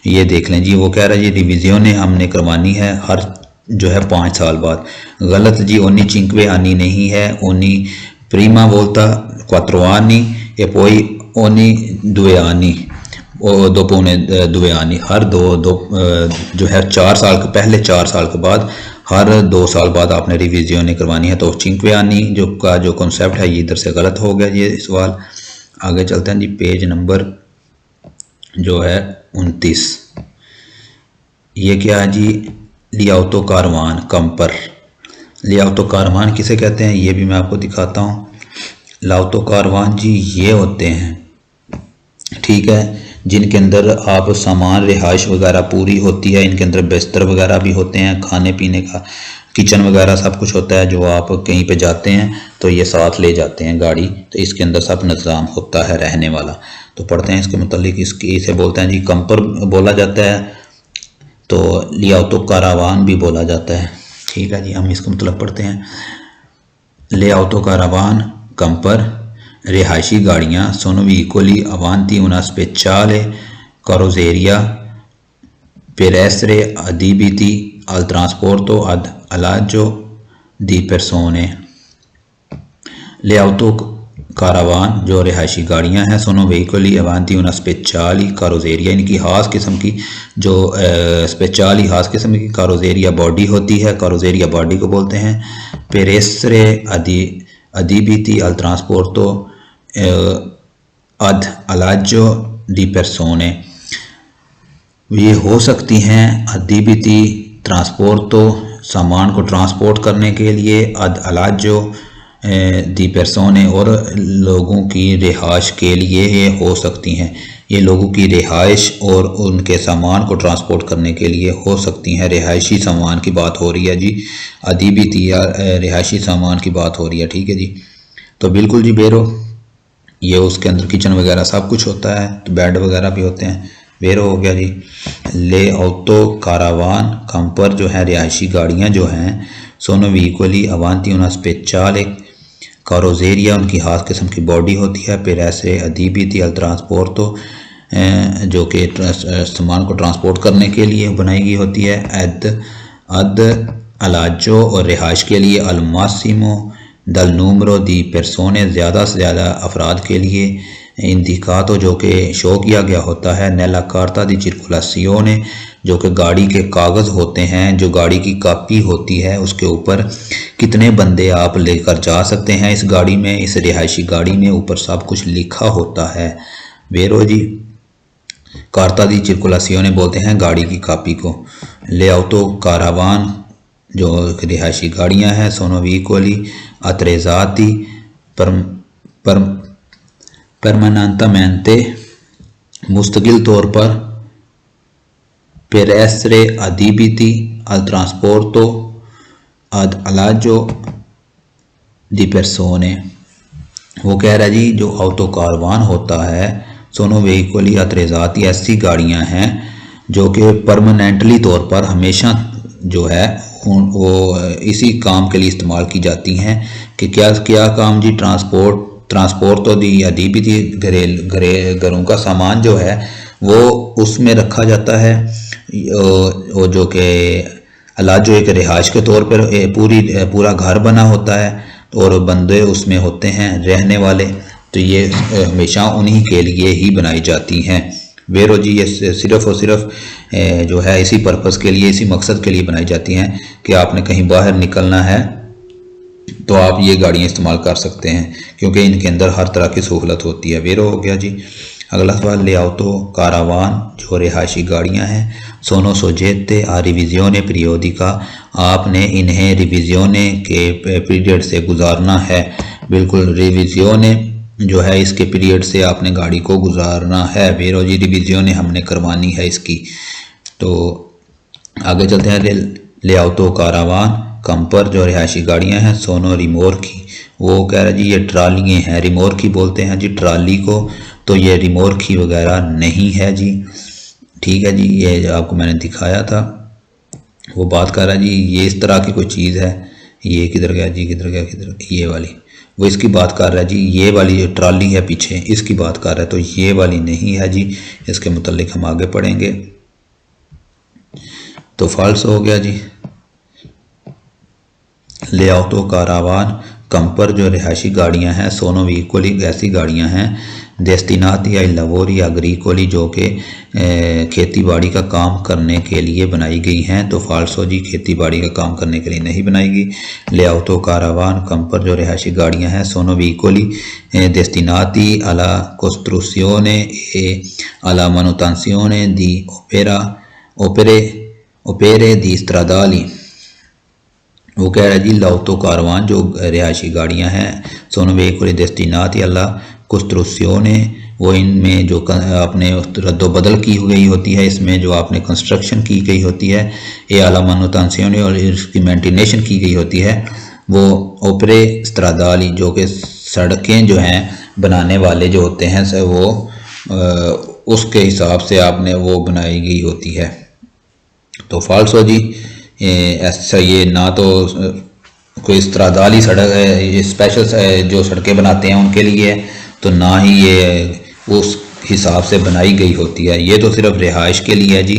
ये देख लें जी, वो कह रहा है जी रिविजियोने हमने करवानी है हर जो है 5 साल बाद। गलत जी, ओनी चिंक्वे आनी नहीं है, ओनी प्रीमा बोलता क्वात्रो आनी ए पोई ओनी दुए आनी, दो पौने दुए आनी। हर दो जो है 4 साल के पहले 4 साल के बाद हर 2 साल बाद आपने रिविजियोने करवानी है। तो चिंक्वे आनी जो का जो कॉन्सेप्ट है ये इधर से गलत हो गया ये सवाल। आगे चलते हैं जी, पेज नंबर जो है 29। ये क्या है जी? लियाओतो कारवान कंपर। लियाओतो कारवान किसे कहते हैं ये भी मैं आपको दिखाता हूँ। लाओतो कारवान जी ये होते हैं, ठीक है, जिनके अंदर आप सामान रिहाइश वगैरह पूरी होती है। इनके अंदर बिस्तर वगैरह भी होते हैं, खाने पीने का किचन वगैरह सब कुछ होता है। जो आप कहीं पे जाते हैं तो ये साथ ले जाते हैं गाड़ी, तो इसके अंदर सब निज़ाम होता है रहने वाला। तो पढ़ते हैं इसके मुतालिक। इसे बोलते हैं जी कंपर बोला जाता है, तो लियाओतो कारावान भी बोला जाता है। ठीक है जी, हम इसका मतलब पढ़ते हैं। लियाओतो कारावान कंपर रिहायशी गाड़ियाँ sono veicoli avanti una speciale carrozzeria per essere adibiti al trasporto ad alloggio di persone। ले ऑटो कारावान जो रिहायशी गाड़ियाँ हैं sono veicoli avanti una speciale carrozzeria, इनकी खास किस्म की जो स्पेशली खास किस्म की कारोजेरिया बॉडी होती है, कारोजेरिया बॉडी को बोलते हैं। per essere adibiti al trasporto ad alloggio di persone, ये हो सकती हैं अदीबिती ट्रांसपोर्टो सामान को ट्रांसपोर्ट करने के लिए, अद अलाजो दी persone और लोगों की रिहाइश के लिए ये हो सकती हैं। ये लोगों की रिहाइश और उनके सामान को ट्रांसपोर्ट करने के लिए हो सकती हैं। रिहायशी सामान की बात हो रही है जी, अदीबिती या रिहायशी सामान की बात हो रही है। ठीक है जी, तो बिल्कुल जी बेरो, ये उसके अंदर किचन वगैरह सब कुछ होता है, तो बेड वगैरह भी होते हैं। बेरो हो गया जी। ले ऑटो कारावान कंपर जो है रिहायशी गाड़ियाँ जो हैं सोनो वेहिकोली अवांती उना स्पेशले कारोजेरिया, उनकी खास किस्म की बॉडी होती है। फिर ऐसे अदीबिती अल ट्रांसपोर्टो जो कि सामान को ट्रांसपोर्ट करने के लिए बनाई गई होती है। अद अलाजो और रिहाइश के लिए। अल मासिमो दल नूमरो दी persone, ज़्यादा से ज़्यादा अफराद के लिए। इंदिकातो जो कि शो किया गया होता है। नेला कार्ता दी circolazione जो कि गाड़ी के कागज़ होते हैं, जो गाड़ी की कापी होती है उसके ऊपर कितने बंदे आप लेकर जा सकते हैं इस गाड़ी में, इस रिहायशी गाड़ी में, ऊपर सब कुछ लिखा होता है। वेरो जी, कार्ता दी circolazione बोलते हैं गाड़ी की कापी को। ले ऑटो कारावान जो रिहायशी गाड़ियाँ हैं सोनो वेहिकोली अत्रेज़ाती परमानेंटमेंटे मुस्तकिल तौर पर per essere adibiti al trasporto ad alloggio di persone। वो कह रहा है जी जो ऑटो कारवान होता है सोनो वेहिकोली अत्रेज़ाती ऐसी गाड़ियाँ हैं जो कि परमानेंटली तौर पर हमेशा जो है वो इसी काम के लिए इस्तेमाल की जाती हैं कि क्या काम जी, ट्रांसपोर्ट तो दी अदीबिती घरों का सामान जो है वो उसमें रखा जाता है। वो जो कि अलाजो एक रिहाइश के तौर पर पूरा घर बना होता है और बंदे उसमें होते हैं रहने वाले, तो ये हमेशा उन्हीं के लिए ही बनाई जाती हैं। वेरो जी, ये सिर्फ़ और सिर्फ जो है इसी पर्पज़ के लिए, इसी मकसद के लिए बनाई जाती हैं कि आपने कहीं बाहर निकलना है तो आप ये गाड़ियाँ इस्तेमाल कर सकते हैं, क्योंकि इनके अंदर हर तरह की सहूलत होती है। वेरो हो गया जी। अगला सवाल, ले ऑटो कारावान जो रिहायशी गाड़ियाँ हैं सोनो सोजेते आ रिविजियोने पीरियोडिका, आपने इन्हें रिविजियोने के पीरियड से गुजारना है। बिल्कुल, रिविजियोने जो है इसके पीरियड से आपने गाड़ी को गुजारना है। बेरोजी रिविजन हमने करवानी है इसकी। तो आगे चलते हैं। लेआउतो कारावान कंपर जो रिहायशी गाड़ियां हैं सोनो रिमोर की, वो कह रहा जी ये ट्रालियाँ हैं, रिमोर की बोलते हैं जी ट्राली को, तो ये रिमोर की वगैरह नहीं है जी। ठीक है जी, ये आपको मैंने दिखाया था। वो बात कर रहा है जी ये इस तरह की कोई चीज़ है। ये किधर गया जी, किधर गया, किधर, ये वाली, वो इसकी बात कर रहा है जी। ये वाली जो ट्राली है पीछे इसकी बात कर रहा है, तो ये वाली नहीं है जी। इसके मुतालिक हम आगे पढ़ेंगे। तो फॉल्स हो गया जी। लेआउतो कारावान कंपर जो रिहायशी गाड़ियां हैं सोनो व्हीकोली ऐसी गाड़ियां हैं। डेस्टिनाती या लवोरी अग्रिकोली जो कि खेती बाड़ी का काम करने के लिए बनाई गई हैं। तो फाल्सो जी खेती बाड़ी का काम करने के लिए नहीं बनाई गई। लेआउतो कारावान कंपर जो रिहायशी गाड़ियां हैं सोनो व्हीकोली डेस्टिनाती अला कोस्ट्रुसियोने e alla manutenzione di opere di stradali। वो कह रहा है जी लाउतो कारवान जो रिहायशी गाड़ियां हैं सोनो व्हीकोली डेस्टिनाती अला कोस्ट्रुसियोने, वो इनमें जो आपने रद्दोबदल की गई होती है, इसमें जो आपने कंस्ट्रक्शन की गई होती है, ये आला मानुटेंसियोने और इसकी मेंटेनेशन की गई होती है। वो ओपरे स्ट्रादाली जो कि सड़कें जो हैं बनाने वाले जो होते हैं वो उसके हिसाब से आपने वो बनाई गई होती है। तो फाल्सो जी ऐसा ये ना तो कोई स्ट्रादाली सड़क है स्पेशल जो सड़कें बनाते हैं उनके लिए, तो ना ही ये उस हिसाब से बनाई गई होती है। ये तो सिर्फ रिहाइश के लिए है जी,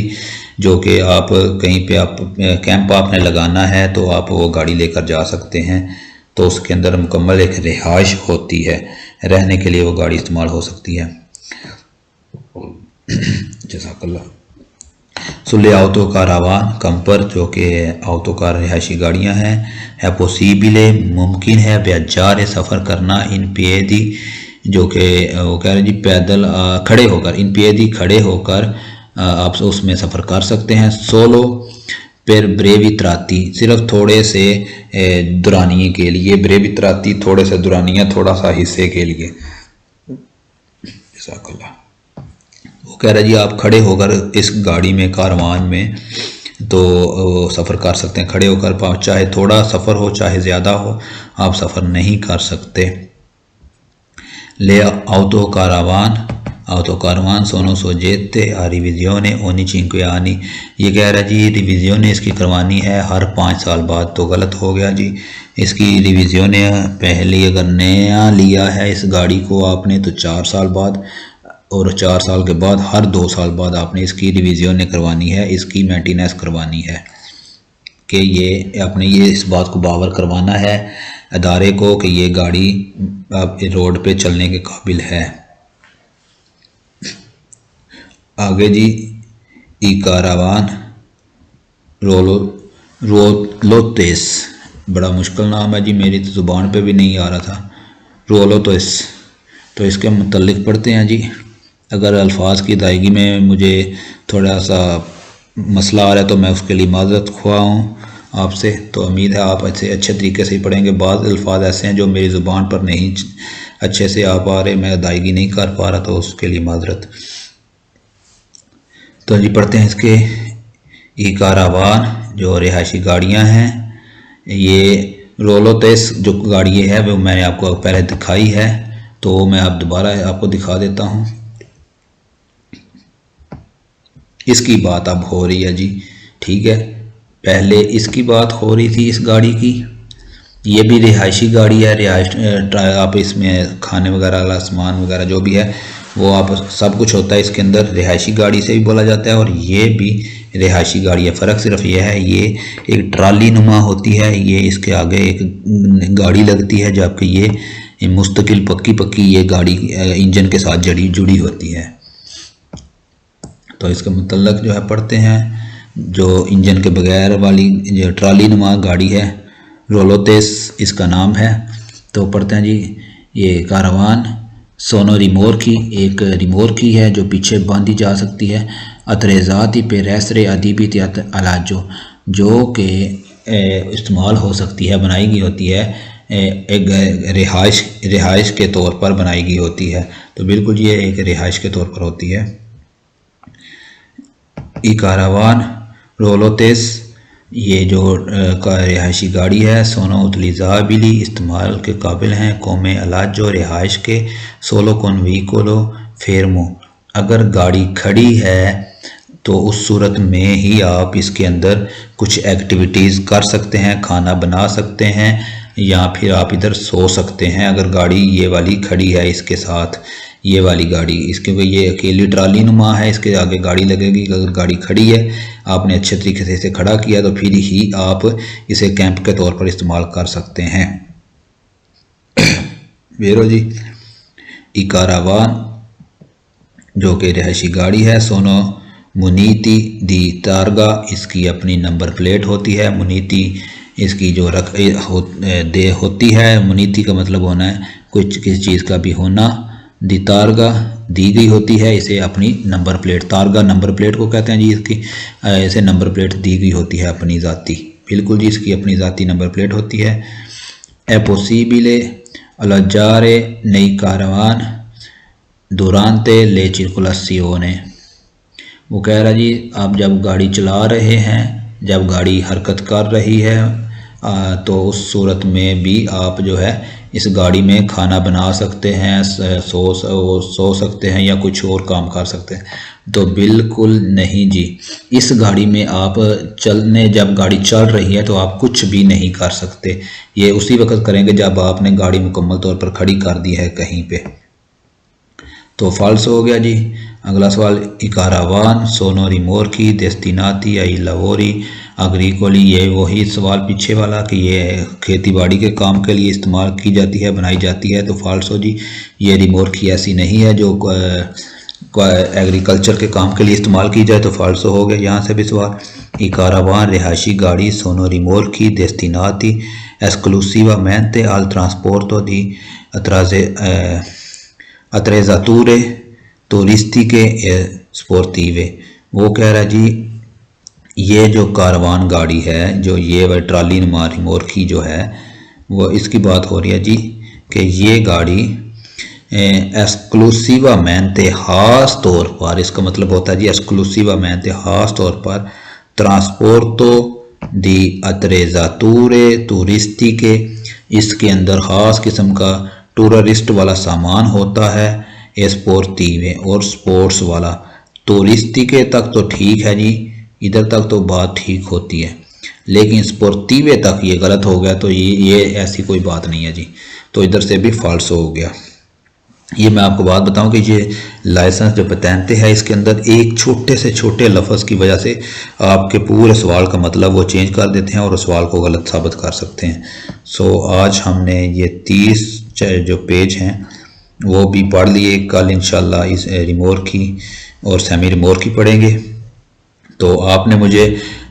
जो कि आप कहीं पे आप कैंप आपने लगाना है तो आप वो गाड़ी लेकर जा सकते हैं। तो उसके अंदर मुकम्मल एक रिहाइश होती है, रहने के लिए वो गाड़ी इस्तेमाल हो सकती है। जज़ाकल्लाह। लेआउतो कारावान कंपर जो कि आउतोकार रिहायशी गाड़ियां हैं है पोसीबिले मुमकिन है ब्याजार सफ़र करना इन पियदी जो कि वो कह रहे जी पैदल खड़े होकर इन पियदी खड़े होकर आप उसमें सफ़र कर सकते हैं। सोलो पर ब्रेवित्राती सिर्फ थोड़े से दुरानिये के लिए, ब्रेवित्राती थोड़े से दुरानिया थोड़ा सा हिस्से के लिए। वो कह रहा जी आप खड़े होकर इस गाड़ी में कारवान में तो सफ़र कर सकते हैं खड़े होकर, चाहे थोड़ा सफ़र हो चाहे ज़्यादा हो आप सफ़र नहीं कर सकते। ले auto कारवान सोनो सोजेते आ रिविज़ियोने ओनी चिंque आनी, ये कह रहा जी रिविज़ियोने इसकी करवानी है हर 5 साल बाद, तो गलत हो गया जी। इसकी रिविज़ियोने पहले अगर नया लिया है इस गाड़ी को आपने तो 4 साल बाद, और 4 साल के बाद हर 2 साल बाद आपने इसकी रिविज़ियोने करवानी है, इसकी मेंटेनेंस करवानी है कि ये आपने ये इस बात को बावर करवाना है अदारे को कि ये गाड़ी अब रोड पे चलने के काबिल है। आगे जी ई कारावान रोलोतेस, बड़ा मुश्किल नाम है जी, मेरी तो ज़ुबान पे भी नहीं आ रहा था, रोलोतेस। तो इसके मुतल्लिक पढ़ते हैं जी। अगर अल्फाज की अदायगी में मुझे थोड़ा सा मसला आ रहा है तो मैं उसके लिए माज़रत ख्वाऊँ आपसे। तो उम्मीद है आप अच्छे तरीके से ही पढ़ेंगे। बाद अल्फाज ऐसे हैं जो मेरी ज़ुबान पर नहीं अच्छे से आ पा रहे, मैं अदायगी नहीं कर पा रहा, तो उसके लिए माज़रत। तो जी पढ़ते हैं इसके। ई कारावान जो रिहायशी गाड़ियां हैं, ये रोलोतेस जो गाड़ी है वो मैंने आपको पहले दिखाई है, तो मैं अब दोबारा आपको दिखा देता हूँ। इसकी बात अब हो रही है जी, ठीक है। पहले इसकी बात हो रही थी इस गाड़ी की, ये भी रिहायशी गाड़ी है। रिहाइश आप इसमें खाने वगैरह वाला सामान वगैरह जो भी है वो आप सब कुछ होता है इसके अंदर, रिहायशी गाड़ी से भी बोला जाता है, और ये भी रिहायशी गाड़ी है। फ़र्क सिर्फ ये है ये एक ट्राली नुमा होती है, ये इसके आगे एक गाड़ी लगती है, जबकि ये मुस्तकिल पक्की ये गाड़ी इंजन के साथ जुड़ी होती है। तो इसके मुतल्लक जो है पढ़ते हैं। जो इंजन के बगैर वाली जो ट्राली नुमा गाड़ी है रोलोतेस इसका नाम है। तो पढ़ते हैं जी। ये कारवान सोनो रिमोर की एक रिमोर की है जो पीछे बांधी जा सकती है। अतरेज़ाती पे रैसरे अदीबी अलाजो जो कि इस्तेमाल हो सकती है, बनाई गई होती है एक रिहाइश के तौर पर बनाई गई होती है। तो बिल्कुल ये एक रिहाइश के तौर पर होती है। ई कारावान रोलोतेस, ये जो रिहायशी गाड़ी है, सोनो उतलिजाबिली, इस्तेमाल के काबिल हैं, कोमे अलाजो, रिहाइश के, सोलो कौन व्हीकोलो फेरमो। अगर गाड़ी खड़ी है तो उस सूरत में ही आप इसके अंदर कुछ एक्टिविटीज़ कर सकते हैं, खाना बना सकते हैं या फिर आप इधर सो सकते हैं। अगर गाड़ी ये वाली खड़ी है, इसके साथ ये वाली गाड़ी, इसके ये अकेली ट्राली नुमा है, इसके आगे गाड़ी लगेगी। अगर गाड़ी खड़ी है, आपने अच्छे तरीके से इसे खड़ा किया तो फिर ही आप इसे कैंप के तौर पर इस्तेमाल कर सकते हैं। बेरो जी ई कारावान जो कि रिहायशी गाड़ी है, सोनो मुनीति दी तारगा, इसकी अपनी नंबर प्लेट होती है। मुनीति इसकी जो होती है, मुनीति का मतलब होना है कुछ किसी चीज़ का भी होना। दी तारगा दी गई होती है, इसे अपनी नंबर प्लेट, तारगा नंबर प्लेट को कहते हैं जी, इसकी इसे नंबर प्लेट दी गई होती है अपनी ज़ाती। बिल्कुल जी, इसकी अपनी ज़ाती नंबर प्लेट होती है। ए पॉसिबले अलजारे नई कारवान दुरानते ले चिरकुलासियोने, वो कह रहा जी आप जब गाड़ी चला रहे हैं, जब गाड़ी हरकत कर रही है तो उस सूरत में भी आप जो है इस गाड़ी में खाना बना सकते हैं, सो सकते हैं या कुछ और काम कर सकते हैं। तो बिल्कुल नहीं जी, इस गाड़ी में आप जब गाड़ी चल रही है तो आप कुछ भी नहीं कर सकते। ये उसी वक्त करेंगे जब आपने गाड़ी मुकम्मल तौर पर खड़ी कर दी है कहीं पे। तो फॉल्स हो गया जी। अगला सवाल, इकारावान सोनो रिमोर्की डेस्टिनाती आई लवोरी अग्रिकोली, ये वही सवाल पीछे वाला कि ये खेती बाड़ी के काम के लिए इस्तेमाल की जाती है, बनाई जाती है। तो फॉल्स हो जी, ये रिमोर्की ऐसी नहीं है जो एग्रीकल्चर के काम के लिए इस्तेमाल की जाए। तो फॉल्स हो गया यहाँ से भी सवाल। इकारावान रिहायशी गाड़ी सोनो रिमोर्की डेस्टिनाती एस्क्लूसिवा मेंते आल ट्रांसपोर्टो दी अत्रेजातूरे टूरिस्टिके स्पोर्टिवे, वो कह रहा है जी ये जो कारवान गाड़ी है, जो ये ट्राली नुमा रिमोर्की जो है, वो इसकी बात हो रही है जी कि ये गाड़ी एक्सक्लूसिवा मेंते खास तौर पर, इसका मतलब होता है जी एक्सक्लूसिवा मेंते खास तौर पर ट्रांसपोर्टो दी अत्रेजातूरे टूरिस्टिके, इसके अंदर ख़ास किस्म का टूरिस्ट वाला सामान होता है। स्पोर्टिवे और स्पोर्ट्स वाला। टूरिस्टिके तक तो ठीक है जी, इधर तक तो बात ठीक होती है, लेकिन स्पोर्टिवे तक ये गलत हो गया। तो ये ऐसी कोई बात नहीं है जी, तो इधर से भी फॉल्स हो गया। ये मैं आपको बात बताऊं कि ये लाइसेंस जो पहनते हैं, इसके अंदर एक छोटे से छोटे लफ्ज़ की वजह से आपके पूरे सवाल का मतलब वो चेंज कर देते हैं और उस सवाल को गलत साबित कर सकते हैं। सो आज हमने ये 30 जो पेज हैं वो भी पढ़ लिए। कल इंशाल्लाह इस रिमोर्की और सेमी रिमोर्की पढ़ेंगे। तो आपने मुझे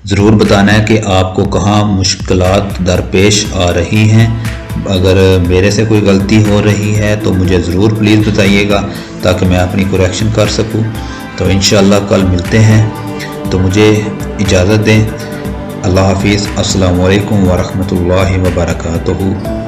ज़रूर बताना है कि आपको कहाँ मुश्किलात दरपेश आ रही हैं। अगर मेरे से कोई गलती हो रही है तो मुझे ज़रूर प्लीज़ बताइएगा ताकि मैं अपनी करेक्शन कर सकूं। तो इंशाल्लाह कल मिलते हैं। तो मुझे इजाज़त दें। अल्लाह हाफिज़। अस्सलामु अलैकुम व रहमतुल्लाहि व बरकातुहू।